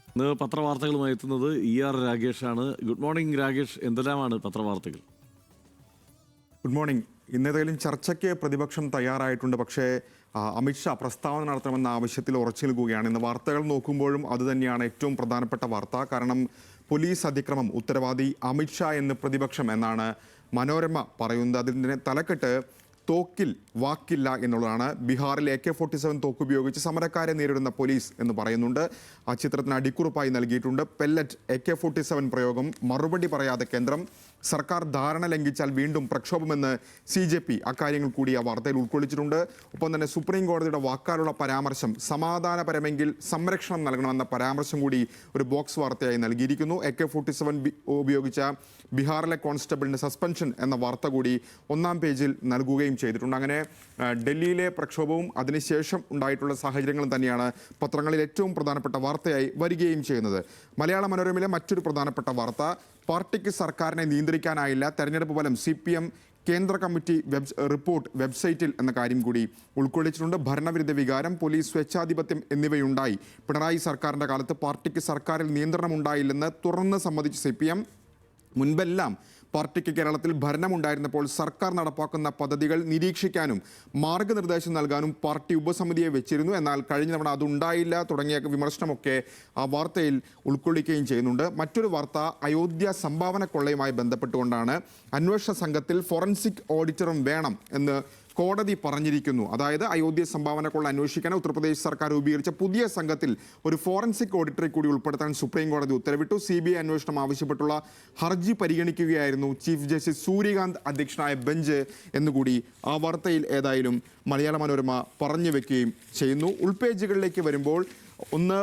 ഇന്ന് പത്രവാർത്തകളുമായി എത്തുന്നത് ER രാഗേഷാണ്. Good morning Ragesh, എന്തെല്ലാമാണ് പത്രവാർത്തകൾ? Good morning. ഇന്നേതെങ്കിലും ചർച്ചയ്ക്ക് പ്രതിപക്ഷം തയ്യാറായിട്ടുണ്ട്. പക്ഷേ അമിത്ഷാ പ്രസ്താവന നടത്തണമെന്ന ആവശ്യത്തിൽ ഉറച്ചു നിൽക്കുകയാണ്. ഇന്ന് വാർത്തകൾ നോക്കുമ്പോഴും അതുതന്നെയാണ് ഏറ്റവും പ്രധാനപ്പെട്ട വാർത്ത. കാരണം പോലീസ് അതിക്രമം ഉത്തരവാദി അമിത്ഷാ എന്ന് പ്രതിപക്ഷം എന്നാണ് മനോരമ പറയുന്നത്. അതിൻ്റെ തലക്കെട്ട് തോക്കിൽ വാക്കില്ല എന്നുള്ളതാണ്. ബീഹാറിൽ AK-47 തോക്ക് ഉപയോഗിച്ച് സമരക്കാരെ നേരിടുന്ന പോലീസ് എന്ന് പറയുന്നുണ്ട്. ആ ചിത്രത്തിന് അടിക്കുറിപ്പായി നൽകിയിട്ടുണ്ട്. പെല്ലറ്റ് AK-47 പ്രയോഗം, മറുപടി പറയാതെ കേന്ദ്രം, സർക്കാർ ധാരണ ലംഘിച്ചാൽ വീണ്ടും പ്രക്ഷോഭമെന്ന് CJP. അക്കാര്യങ്ങൾ കൂടി ആ വാർത്തയിൽ ഉൾക്കൊള്ളിച്ചിട്ടുണ്ട്. ഒപ്പം തന്നെ സുപ്രീം കോടതിയുടെ വാക്കാലുള്ള പരാമർശം, സമാധാനപരമെങ്കിൽ സംരക്ഷണം നൽകണമെന്ന പരാമർശം കൂടി ഒരു ബോക്സ് വാർത്തയായി നൽകിയിരിക്കുന്നു. AK-47 ഉപയോഗിച്ച ബീഹാറിലെ കോൺസ്റ്റബിളിന് സസ്പെൻഷൻ എന്ന വാർത്ത കൂടി ഒന്നാം പേജിൽ നൽകുകയും ചെയ്തിട്ടുണ്ട്. അങ്ങനെ ഡൽഹിയിലെ പ്രക്ഷോഭവും അതിനുശേഷം ഉണ്ടായിട്ടുള്ള സാഹചര്യങ്ങളും തന്നെയാണ് പത്രങ്ങളിൽ ഏറ്റവും പ്രധാനപ്പെട്ട വാർത്തയായി വരികയും ചെയ്യുന്നത്. മലയാള മനോരമയിലെ മറ്റൊരു പ്രധാനപ്പെട്ട വാർത്ത, പാർട്ടിക്ക് സർക്കാരിനെ നിയന്ത്രിക്കാനായില്ല, തെരഞ്ഞെടുപ്പ് ഫലം CPM കേന്ദ്ര കമ്മിറ്റി റിപ്പോർട്ട് വെബ്സൈറ്റിൽ എന്ന കാര്യം കൂടി ഉൾക്കൊള്ളിച്ചിട്ടുണ്ട്. ഭരണവിരുദ്ധ വികാരം, പോലീസ് സ്വേച്ഛാധിപത്യം എന്നിവയുണ്ടായി. പിണറായി സർക്കാരിൻ്റെ കാലത്ത് പാർട്ടിക്ക് സർക്കാരിൽ നിയന്ത്രണം ഉണ്ടായില്ലെന്ന് തുറന്ന് സമ്മതിച്ച CPM. മുൻപെല്ലാം പാർട്ടിക്ക് കേരളത്തിൽ ഭരണമുണ്ടായിരുന്നപ്പോൾ സർക്കാർ നടപ്പാക്കുന്ന പദ്ധതികൾ നിരീക്ഷിക്കാനും മാർഗനിർദ്ദേശം നൽകാനും പാർട്ടി ഉപസമിതിയെ വെച്ചിരുന്നു. എന്നാൽ കഴിഞ്ഞ തവണ അതുണ്ടായില്ല തുടങ്ങിയ വിമർശനമൊക്കെ ആ വാർത്തയിൽ ഉൾക്കൊള്ളിക്കുകയും ചെയ്യുന്നുണ്ട്. മറ്റൊരു വാർത്ത അയോധ്യ സംഭാവന കൊള്ളയുമായി ബന്ധപ്പെട്ടുകൊണ്ടാണ്. അന്വേഷണ സംഘത്തിൽ ഫോറൻസിക് ഓഡിറ്ററും വേണം എന്ന് കോടതി പറഞ്ഞിരിക്കുന്നു. അതായത് അയോധ്യ സംഭാവന കൊള്ള അന്വേഷിക്കാൻ ഉത്തർപ്രദേശ് സർക്കാർ രൂപീകരിച്ച പുതിയ സംഘത്തിൽ ഒരു ഫോറൻസിക് ഓഡിറ്ററെ കൂടി ഉൾപ്പെടുത്താൻ സുപ്രീം കോടതി ഉത്തരവിട്ടു. CBI അന്വേഷണം ആവശ്യപ്പെട്ടുള്ള ഹർജി പരിഗണിക്കുകയായിരുന്നു ചീഫ് ജസ്റ്റിസ് സൂര്യകാന്ത് അധ്യക്ഷനായ ബെഞ്ച് എന്നുകൂടി ആ വാർത്തയിൽ ഏതായാലും മലയാള മനോരമ പറഞ്ഞു വെക്കുകയും ചെയ്യുന്നു. ഉൾപേജുകളിലേക്ക് വരുമ്പോൾ ഒന്ന്,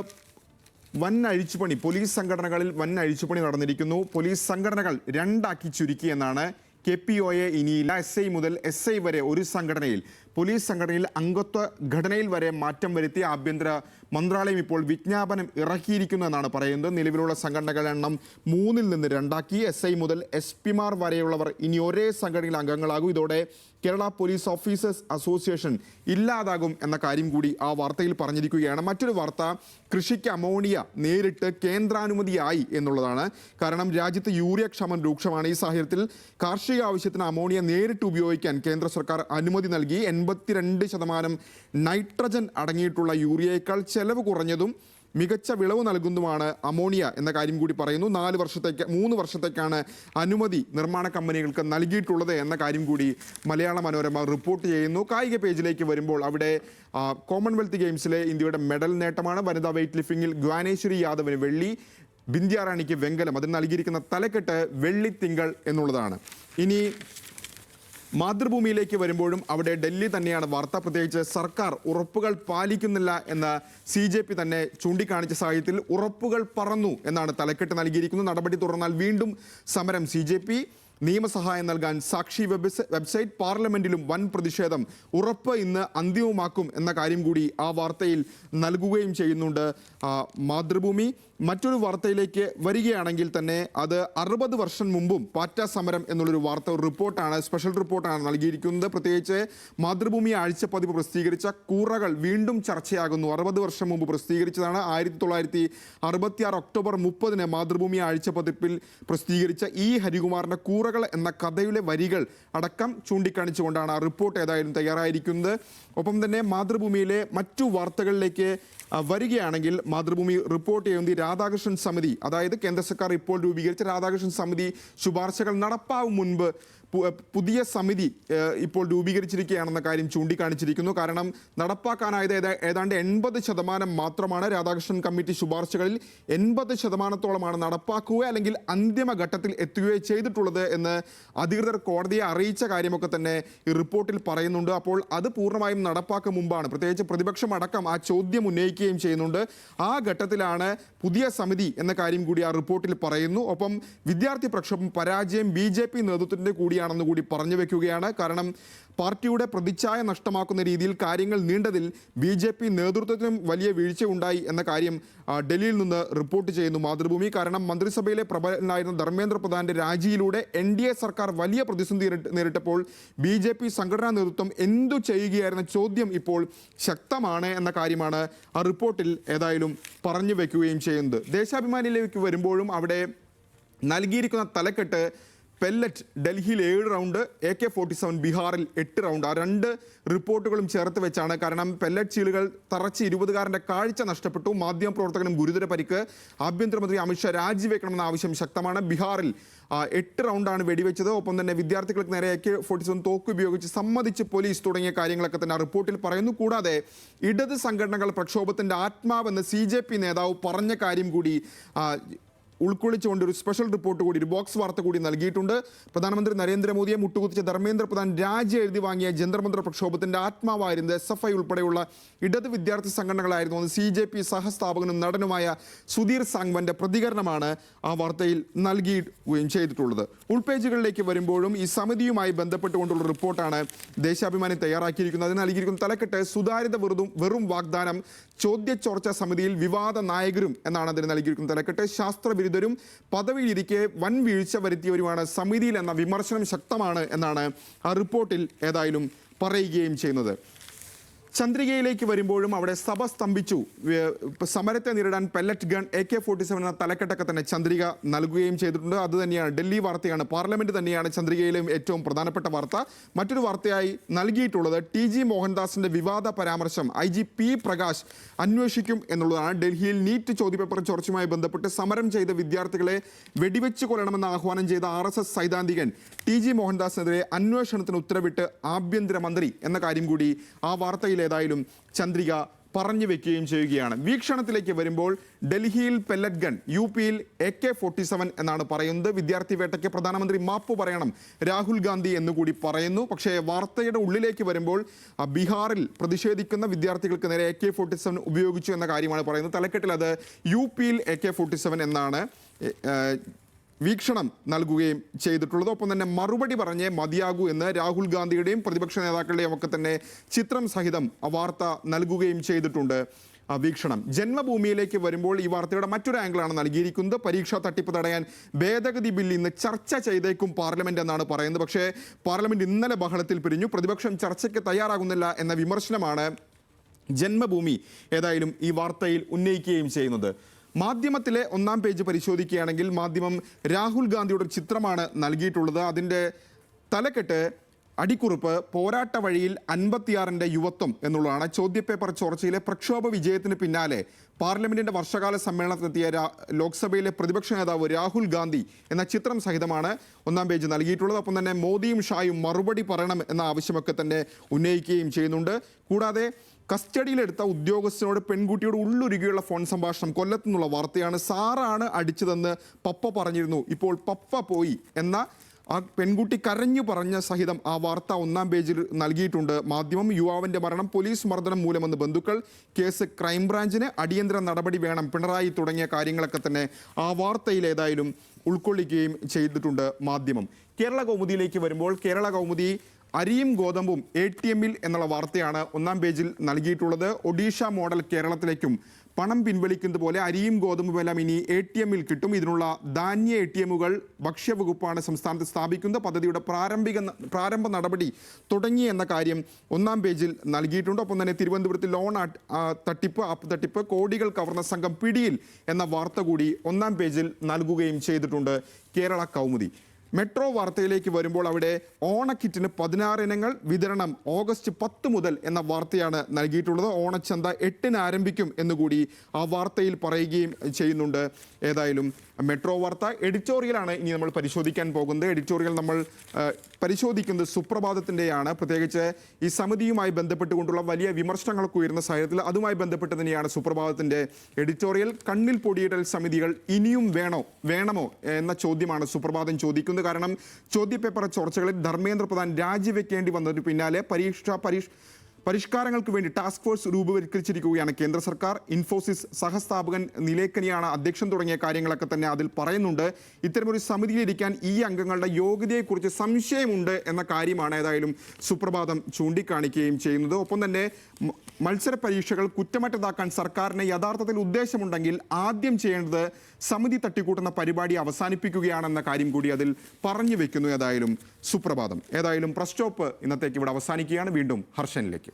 വൻ അഴിച്ചുപണി, പോലീസ് സംഘടനകളിൽ വൻ അഴിച്ചുപണി നടന്നിരിക്കുന്നു. പോലീസ് സംഘടനകൾ രണ്ടാക്കി ചുരുക്കി എന്നാണ്. KPOA ഇനിയില്ല. SI മുതൽ SI വരെ ഒരു സംഘടനയിൽ, പോലീസ് സംഘടനയിൽ അംഗത്വ ഘടനയിൽ വരെ മാറ്റം വരുത്തി ആഭ്യന്തര മന്ത്രാലയം ഇപ്പോൾ വിജ്ഞാപനം ഇറക്കിയിരിക്കുന്നു എന്നാണ് പറയുന്നത്. നിലവിലുള്ള സംഘടനകളുടെ എണ്ണം 3-ൽ നിന്ന് 2ആക്കി. SI മുതൽ SP-മാർ വരെയുള്ളവർ ഇനി ഒരേ സംഘടനയിൽ അംഗങ്ങളാകും. ഇതോടെ കേരള പോലീസ് ഓഫീസേഴ്സ് അസോസിയേഷൻ ഇല്ലാതാകും എന്ന കാര്യം കൂടി ആ വാർത്തയിൽ പറഞ്ഞിരിക്കുകയാണ്. മറ്റൊരു വാർത്ത, കൃഷിക്ക് അമോണിയ നേരിട്ട് കേന്ദ്രാനുമതിയായി എന്നുള്ളതാണ്. കാരണം രാജ്യത്ത് യൂറിയ ക്ഷാമം രൂക്ഷമാണ്. ഈ സാഹചര്യത്തിൽ കാർഷിക ആവശ്യത്തിന് അമോണിയ നേരിട്ട് ഉപയോഗിക്കാൻ കേന്ദ്ര സർക്കാർ അനുമതി നൽകി. 82% നൈട്രജൻ അടങ്ങിയിട്ടുള്ള യൂറിയയേക്കാൾ ചെലവ് കുറഞ്ഞതും മികച്ച വിളവ് നൽകുന്നതുമാണ് അമോണിയ എന്ന കാര്യം കൂടി പറയുന്നു. 3 വർഷത്തേക്കാണ് അനുമതി നിർമ്മാണ കമ്പനികൾക്ക് നൽകിയിട്ടുള്ളത് എന്ന കാര്യം കൂടി മലയാള മനോരമ റിപ്പോർട്ട് ചെയ്യുന്നു. കായിക പേജിലേക്ക് വരുമ്പോൾ അവിടെ കോമൺവെൽത്ത് ഗെയിംസിലെ ഇന്ത്യയുടെ മെഡൽ നേട്ടമാണ്. വനിതാ വെയ്റ്റ് ലിഫ്റ്റിംഗിൽ ഗ്വാനേശ്വരി യാദവിന് വെള്ളി, ബിന്ധ്യ റാണിക്ക് വെങ്കലം. അതിന് നൽകിയിരിക്കുന്ന തലക്കെട്ട് വെള്ളിത്തിങ്കൾ എന്നുള്ളതാണ്. ഇനി മാതൃഭൂമിയിലേക്ക് വരുമ്പോഴും അവിടെ ഡൽഹി തന്നെയാണ് വാർത്ത. പ്രത്യേകിച്ച് സർക്കാർ ഉറപ്പുകൾ പാലിക്കുന്നില്ല എന്ന് CJP തന്നെ ചൂണ്ടിക്കാണിച്ച സാഹചര്യത്തിൽ ഉറപ്പുകൾ പറന്നു എന്നാണ് തലക്കെട്ട് നൽകിയിരിക്കുന്നത്. നടപടി തുടർന്നാൽ വീണ്ടും സമരം. CJP നിയമസഹായം നൽകാൻ സാക്ഷി വെബ്സൈറ്റ്, പാർലമെന്റിലും വൻ പ്രതിഷേധം. ഉറപ്പ് ഇന്ന് അന്തിമമാക്കും എന്ന കാര്യം കൂടി ആ വാർത്തയിൽ നൽകുകയും ചെയ്യുന്നുണ്ട് മാതൃഭൂമി. മറ്റൊരു വാർത്തയിലേക്ക് വരികയാണെങ്കിൽ തന്നെ അത് 60 വർഷം മുമ്പും പാറ്റ സമരം എന്നുള്ളൊരു വാർത്ത, ഒരു റിപ്പോർട്ടാണ്, സ്പെഷ്യൽ റിപ്പോർട്ടാണ് നൽകിയിരിക്കുന്നത്. പ്രത്യേകിച്ച് മാതൃഭൂമി ആഴ്ചപ്പതിപ്പ് പ്രസിദ്ധീകരിച്ച കൂറകൾ വീണ്ടും ചർച്ചയാകുന്നു. 60 വർഷം മുമ്പ് പ്രസിദ്ധീകരിച്ചതാണ്. 1966 ഒക്ടോബർ 30 മാതൃഭൂമി ആഴ്ചപ്പതിപ്പിൽ പ്രസിദ്ധീകരിച്ച E. ഹരികുമാറിൻ്റെ കൂറകൾ എന്ന കഥയിലെ വരികൾ അടക്കം ചൂണ്ടിക്കാണിച്ചുകൊണ്ടാണ് ആ റിപ്പോർട്ട് ഏതായാലും തയ്യാറായിരിക്കുന്നത്. ഒപ്പം തന്നെ മാതൃഭൂമിയിലെ മറ്റു വാർത്തകളിലേക്ക് വരികയാണെങ്കിൽ മാതൃഭൂമി റിപ്പോർട്ട് ചെയ്യുന്നത് രാധാകൃഷ്ണൻ സമിതി, അതായത് കേന്ദ്ര സർക്കാർ ഇപ്പോൾ രൂപീകരിച്ച രാധാകൃഷ്ണൻ സമിതി ശുപാർശകൾ നടപ്പാവും മുൻപ് പുതിയ സമിതി ഇപ്പോൾ രൂപീകരിച്ചിരിക്കുകയാണെന്ന കാര്യം ചൂണ്ടിക്കാണിച്ചിരിക്കുന്നു. കാരണം നടപ്പാക്കാനായത് ഏതാണ്ട് 80% മാത്രമാണ്. രാധാകൃഷ്ണൻ കമ്മിറ്റി ശുപാർശകളിൽ 80%-ഓളമാണ് നടപ്പാക്കുക അല്ലെങ്കിൽ അന്തിമഘട്ടത്തിൽ എത്തുകയോ ചെയ്തിട്ടുള്ളത് എന്ന് അധികൃതർ കോടതിയെ അറിയിച്ച കാര്യമൊക്കെ തന്നെ ഈ റിപ്പോർട്ടിൽ പറയുന്നുണ്ട്. അപ്പോൾ അത് പൂർണ്ണമായും നടപ്പാക്കും മുമ്പാണ്, പ്രത്യേകിച്ച് പ്രതിപക്ഷം അടക്കം ആ ചോദ്യം ഉന്നയിക്കുകയും ചെയ്യുന്നുണ്ട്. ആ ഘട്ടത്തിലാണ് പുതിയ സമിതി എന്ന കാര്യം കൂടി ആ റിപ്പോർട്ടിൽ പറയുന്നു. ഒപ്പം വിദ്യാർത്ഥി പ്രക്ഷോഭം പരാജയം BJP നേതൃത്വത്തിൻ്റെ കൂടിയാണ് തന്നെയാണെന്ന് കൂടി പറഞ്ഞു വെക്കുകയാണ്. കാരണം പാർട്ടിയുടെ പ്രതിച്ഛായ നഷ്ടമാക്കുന്ന രീതിയിൽ കാര്യങ്ങൾ നീണ്ടതിൽ BJP നേതൃത്വത്തിനും വലിയ വീഴ്ച ഉണ്ടായി എന്ന കാര്യം ഡൽഹിയിൽ നിന്ന് റിപ്പോർട്ട് ചെയ്യുന്നു മാതൃഭൂമി. കാരണം മന്ത്രിസഭയിലെ പ്രബലനായിരുന്ന ധർമ്മേന്ദ്ര പ്രധാന്റെ രാജിയിലൂടെ NDA സർക്കാർ വലിയ പ്രതിസന്ധി നേരിട്ടപ്പോൾ BJP സംഘടനാ നേതൃത്വം എന്തു ചെയ്യുകയായിരുന്ന ചോദ്യം ഇപ്പോൾ ശക്തമാണ് എന്ന കാര്യമാണ് ആ റിപ്പോർട്ടിൽ ഏതായാലും പറഞ്ഞു വെക്കുകയും ചെയ്യുന്നത്. ദേശാഭിമാനിയിലേക്ക് വരുമ്പോഴും അവിടെ നൽകിയിരിക്കുന്ന തലക്കെട്ട് പെല്ലറ്റ് ഡൽഹിയിൽ 7 റൗണ്ട്, AK-47 ബീഹാറിൽ 8 റൗണ്ട്. ആ 2 റിപ്പോർട്ടുകളും ചേർത്ത് വെച്ചാണ്. കാരണം പെല്ലറ്റ് ചീളുകൾ തറച്ച് 20കാരൻ്റെ കാഴ്ച നഷ്ടപ്പെട്ടു. മാധ്യമപ്രവർത്തകനും ഗുരുതര പരിക്ക്. ആഭ്യന്തരമന്ത്രി അമിത്ഷാ രാജിവെക്കണമെന്ന ആവശ്യം ശക്തമാണ്. ബീഹാറിൽ 8 റൗണ്ടാണ് വെടിവെച്ചത്. ഒപ്പം തന്നെ വിദ്യാർത്ഥികൾക്ക് നേരെ AK-47 തോക്ക് ഉപയോഗിച്ച് സമ്മതിച്ച് പോലീസ് തുടങ്ങിയ കാര്യങ്ങളൊക്കെ തന്നെ ആ റിപ്പോർട്ടിൽ പറയുന്നു. കൂടാതെ ഇടത് സംഘടനകൾ പ്രക്ഷോഭത്തിൻ്റെ ആത്മാവെന്ന് CJP നേതാവ് പറഞ്ഞ കാര്യം കൂടി ഉൾക്കൊള്ളിച്ചുകൊണ്ട് ഒരു സ്പെഷ്യൽ റിപ്പോർട്ട് കൂടി, ഒരു ബോക്സ് വാർത്ത കൂടി നൽകിയിട്ടുണ്ട്. പ്രധാനമന്ത്രി നരേന്ദ്രമോദിയെ മുട്ടുകുത്തിച്ച ധർമ്മേന്ദ്ര പ്രധാൻ രാജി എഴുതി വാങ്ങിയ ജന്തർ പ്രക്ഷോഭത്തിന്റെ ആത്മാവായിരുന്നത് SFI ഉൾപ്പെടെയുള്ള ഇടത് വിദ്യാർത്ഥി സംഘടനകളായിരുന്നു എന്ന് CJP സഹസ്ഥാപകനും നടനുമായ സുധീർ സാങ്വന്റെ പ്രതികരണമാണ് ആ വാർത്തയിൽ നൽകുകയും ചെയ്തിട്ടുള്ളത്. ഉൾപേജുകളിലേക്ക് വരുമ്പോഴും ഈ സമിതിയുമായി ബന്ധപ്പെട്ടുകൊണ്ടുള്ള റിപ്പോർട്ടാണ് ദേശാഭിമാനി തയ്യാറാക്കിയിരിക്കുന്നത്. അതിന് നൽകിയിരിക്കുന്ന തലക്കെട്ട് സുതാര്യത വെറും വാഗ്ദാനം, ചോദ്യചോർച്ചാ സമിതിയിൽ വിവാദ നായകരും എന്നാണ് അതിന് നൽകിയിരിക്കുന്ന തലക്കെട്ട്. ശാസ്ത്രവിരുദ്ധരും പദവിയിലിരിക്കെ വൻ വീഴ്ച വരുത്തിയവരുമാണ് സമിതിയിൽ എന്ന വിമർശനം ശക്തമാണ് എന്നാണ് ആ റിപ്പോർട്ടിൽ ഏതായാലും പറയുകയും ചെയ്യുന്നത്. ചന്ദ്രികയിലേക്ക് വരുമ്പോഴും അവിടെ സഭ സ്തംഭിച്ചു. സമരത്തെ നേരിടാൻ പെല്ലറ്റ് ഗൺ, AK-47 എന്ന തലക്കെട്ടൊക്കെ തന്നെ ചന്ദ്രിക നൽകുകയും ചെയ്തിട്ടുണ്ട്. അത് തന്നെയാണ് ഡൽഹി വാർത്തയാണ്. പാർലമെന്റ് തന്നെയാണ് ചന്ദ്രികയിലും ഏറ്റവും പ്രധാനപ്പെട്ട വാർത്ത. മറ്റൊരു വാർത്തയായി നൽകിയിട്ടുള്ളത് TG മോഹൻദാസിന്റെ വിവാദ പരാമർശം IG P പ്രകാശ് അന്വേഷിക്കും എന്നുള്ളതാണ്. ഡൽഹിയിൽ നീറ്റ് ചോദ്യപേപ്പർ ചോർച്ചയുമായി ബന്ധപ്പെട്ട് സമരം ചെയ്ത വിദ്യാർത്ഥികളെ വെടിവെച്ച് കൊല്ലണമെന്ന് ആഹ്വാനം ചെയ്ത RSS സൈദ്ധാന്തികൻ TG മോഹൻദാസിനെതിരെ അന്വേഷണത്തിന് ഉത്തരവിട്ട് ആഭ്യന്തരമന്ത്രി എന്ന കാര്യം കൂടി ആ വാർത്തയിൽ ഏതായാലും ചന്ദ്രിക പറഞ്ഞു വെക്കുകയും ചെയ്യുകയാണ്. വീക്ഷണത്തിലേക്ക് വരുമ്പോൾ ഡൽഹിയിൽ പെല്ലറ്റ് ഗൺ, UPയിൽ AK-47 എന്നാണ് പറയുന്നത്. വിദ്യാർത്ഥി വേട്ടയ്ക്ക് പ്രധാനമന്ത്രി മാപ്പ് പറയണം രാഹുൽ ഗാന്ധി എന്നുകൂടി പറയുന്നു. പക്ഷേ വാർത്തയുടെ ഉള്ളിലേക്ക് വരുമ്പോൾ ബീഹാറിൽ പ്രതിഷേധിക്കുന്ന വിദ്യാർത്ഥികൾക്ക് നേരെ AK-47 ഉപയോഗിച്ചു എന്ന കാര്യമാണ് പറയുന്നത്. തലക്കെട്ടിൽ അത് UPയിൽ AK-47 എന്നാണ് വീക്ഷണം നൽകുകയും ചെയ്തിട്ടുള്ളത്. ഒപ്പം തന്നെ മറുപടി പറഞ്ഞേ മതിയാകൂ എന്ന് രാഹുൽ ഗാന്ധിയുടെയും പ്രതിപക്ഷ നേതാക്കളുടെയും ഒക്കെ തന്നെ ചിത്രം സഹിതം വാർത്ത നൽകുകയും ചെയ്തിട്ടുണ്ട് വീക്ഷണം. ജന്മഭൂമിയിലേക്ക് വരുമ്പോൾ ഈ വാർത്തയുടെ മറ്റൊരു ആംഗിളാണ് നൽകിയിരിക്കുന്നത്. പരീക്ഷാ തട്ടിപ്പ് തടയാൻ ഭേദഗതി ബിൽ ഇന്ന് ചർച്ച ചെയ്തേക്കും പാർലമെന്റ് എന്നാണ് പറയുന്നത്. പക്ഷേ പാർലമെന്റ് ഇന്നലെ ബഹളത്തിൽ പിരിഞ്ഞു. പ്രതിപക്ഷം ചർച്ചയ്ക്ക് തയ്യാറാകുന്നില്ല എന്ന വിമർശനമാണ് ജന്മഭൂമി ഏതായാലും ഈ വാർത്തയിൽ ഉന്നയിക്കുകയും ചെയ്യുന്നത്. മാധ്യമത്തിലെ 1-ാം പേജ് പരിശോധിക്കുകയാണെങ്കിൽ മാധ്യമം രാഹുൽ ഗാന്ധിയുടെ ചിത്രമാണ് നൽകിയിട്ടുള്ളത്. അതിൻ്റെ തലക്കെട്ട് അടിക്കുറിപ്പ് പോരാട്ട വഴിയിൽ 56ന്റെ യുവത്വം എന്നുള്ളതാണ്. ചോദ്യപേപ്പർ ചോർച്ചയിലെ പ്രക്ഷോഭ വിജയത്തിന് പിന്നാലെ പാർലമെന്റിന്റെ വർഷകാല സമ്മേളനത്തിനെത്തിയ ലോക്സഭയിലെ പ്രതിപക്ഷ നേതാവ് രാഹുൽ ഗാന്ധി എന്ന ചിത്രം സഹിതമാണ് 1-ാം പേജ് നൽകിയിട്ടുള്ളത്. ഒപ്പം തന്നെ മോദിയും ഷായും മറുപടി പറയണം എന്ന ആവശ്യമൊക്കെ തന്നെ ഉന്നയിക്കുകയും ചെയ്യുന്നുണ്ട്. കൂടാതെ കസ്റ്റഡിയിലെടുത്ത ഉദ്യോഗസ്ഥനോട് പെൺകുട്ടിയോട് ഉള്ളുരുകിയുള്ള ഫോൺ സംഭാഷണം കൊല്ലത്തു നിന്നുള്ള വാർത്തയാണ്. സാറാണ് അടിച്ചതെന്ന് പപ്പ പറഞ്ഞിരുന്നു, ഇപ്പോൾ പപ്പ പോയി എന്ന ആ പെൺകുട്ടി കരഞ്ഞു പറഞ്ഞ സഹിതം ആ വാർത്ത 1-ാം പേജിൽ നൽകിയിട്ടുണ്ട് മാധ്യമം. യുവാവിൻ്റെ മരണം പോലീസ് മർദ്ദനം മൂലമെന്ന് ബന്ധുക്കൾ, കേസ് ക്രൈംബ്രാഞ്ചിന്, അടിയന്തര നടപടി വേണം പിണറായി തുടങ്ങിയ കാര്യങ്ങളൊക്കെ തന്നെ ആ വാർത്തയിൽ ഏതായാലും ഉൾക്കൊള്ളിക്കുകയും ചെയ്തിട്ടുണ്ട് മാധ്യമം. കേരള കൗമുദിയിലേക്ക് വരുമ്പോൾ കേരള കൗമുദി അരിയും ഗോതമ്പും ATMിൽ എന്നുള്ള വാർത്തയാണ് 1-ാം പേജിൽ നൽകിയിട്ടുള്ളത്. ഒഡീഷ മോഡൽ കേരളത്തിലേക്കും പണം പിൻവലിക്കുന്നത് പോലെ അരിയും ഗോതമ്പും എല്ലാം ഇനി ATMിൽ കിട്ടും. ഇതിനുള്ള ധാന്യ ATMുകൾ ഭക്ഷ്യവകുപ്പാണ് സംസ്ഥാനത്ത് സ്ഥാപിക്കുന്നത്. പദ്ധതിയുടെ പ്രാരംഭ നടപടി തുടങ്ങി എന്ന കാര്യം 1-ാം പേജിൽ നൽകിയിട്ടുണ്ട്. ഒപ്പം തന്നെ തിരുവനന്തപുരത്ത് ലോൺ ആപ്പ് തട്ടിപ്പ് കോടികൾ കവർന്ന സംഘം പിടിയിൽ എന്ന വാർത്ത കൂടി 1-ാം പേജിൽ നൽകുകയും ചെയ്തിട്ടുണ്ട് കേരള കൗമുദി. മെട്രോ വാർത്തയിലേക്ക് വരുമ്പോൾ അവിടെ ഓണക്കിറ്റിന് 16 ഇനങ്ങൾ വിതരണം ഓഗസ്റ്റ് 10 മുതൽ എന്ന വാർത്തയാണ് നൽകിയിട്ടുള്ളത്. ഓണച്ചന്ത 8-ന് ആരംഭിക്കും എന്നുകൂടി ആ വാർത്തയിൽ പറയുകയും ചെയ്യുന്നുണ്ട്. ഏതായാലും മെട്രോ വാർത്ത എഡിറ്റോറിയലാണ് ഇനി നമ്മൾ പരിശോധിക്കാൻ പോകുന്നത്. എഡിറ്റോറിയൽ നമ്മൾ പരിശോധിക്കുന്നത് സുപ്രഭാതത്തിൻ്റെയാണ്. പ്രത്യേകിച്ച് ഈ സമിതിയുമായി ബന്ധപ്പെട്ടുകൊണ്ടുള്ള വലിയ വിമർശനങ്ങളൊക്കെ ഉയർന്ന സാഹചര്യത്തിൽ അതുമായി ബന്ധപ്പെട്ട് തന്നെയാണ് സുപ്രഭാതത്തിൻ്റെ എഡിറ്റോറിയൽ. കണ്ണിൽ പൊടിയിടൽ സമിതികൾ ഇനിയും വേണമോ എന്ന ചോദ്യമാണ് സുപ്രഭാതം ചോദിക്കുന്നത്. കാരണം ചോദ്യപേപ്പർ ചോർച്ചകളിൽ ധർമ്മേന്ദ്ര പ്രധാൻ രാജിവെക്കേണ്ടി വന്നതിന് പിന്നാലെ പരിഷ്കാരങ്ങൾക്ക് വേണ്ടി ടാസ്ക് ഫോഴ്സ് രൂപവത്കരിച്ചിരിക്കുകയാണ് കേന്ദ്ര സർക്കാർ. ഇൻഫോസിസ് സഹസ്ഥാപകൻ നിലേക്കനിയാണ് അധ്യക്ഷൻ തുടങ്ങിയ കാര്യങ്ങളൊക്കെ തന്നെ അതിൽ പറയുന്നുണ്ട്. ഇത്തരമൊരു സമിതിയിലിരിക്കാൻ ഈ അംഗങ്ങളുടെ യോഗ്യതയെക്കുറിച്ച് സംശയമുണ്ട് എന്ന കാര്യമാണ് ഏതായാലും സുപ്രഭാതം ചൂണ്ടിക്കാണിക്കുകയും ചെയ്യുന്നത്. ഒപ്പം തന്നെ മത്സര പരീക്ഷകൾ കുറ്റമറ്റതാക്കാൻ സർക്കാരിന് യഥാർത്ഥത്തിൽ ഉദ്ദേശമുണ്ടെങ്കിൽ ആദ്യം ചെയ്യേണ്ടത് സമിതി തട്ടിക്കൂട്ടുന്ന പരിപാടി അവസാനിപ്പിക്കുകയാണെന്ന കാര്യം കൂടി അതിൽ പറഞ്ഞു വെക്കുന്നു ഏതായാലും സുപ്രഭാതം. ഏതായാലും പ്രസ് സ്റ്റോപ്പ് ഇന്നത്തേക്ക് ഇവിടെ അവസാനിക്കുകയാണ്. വീണ്ടും ഹർഷനിലേക്ക്.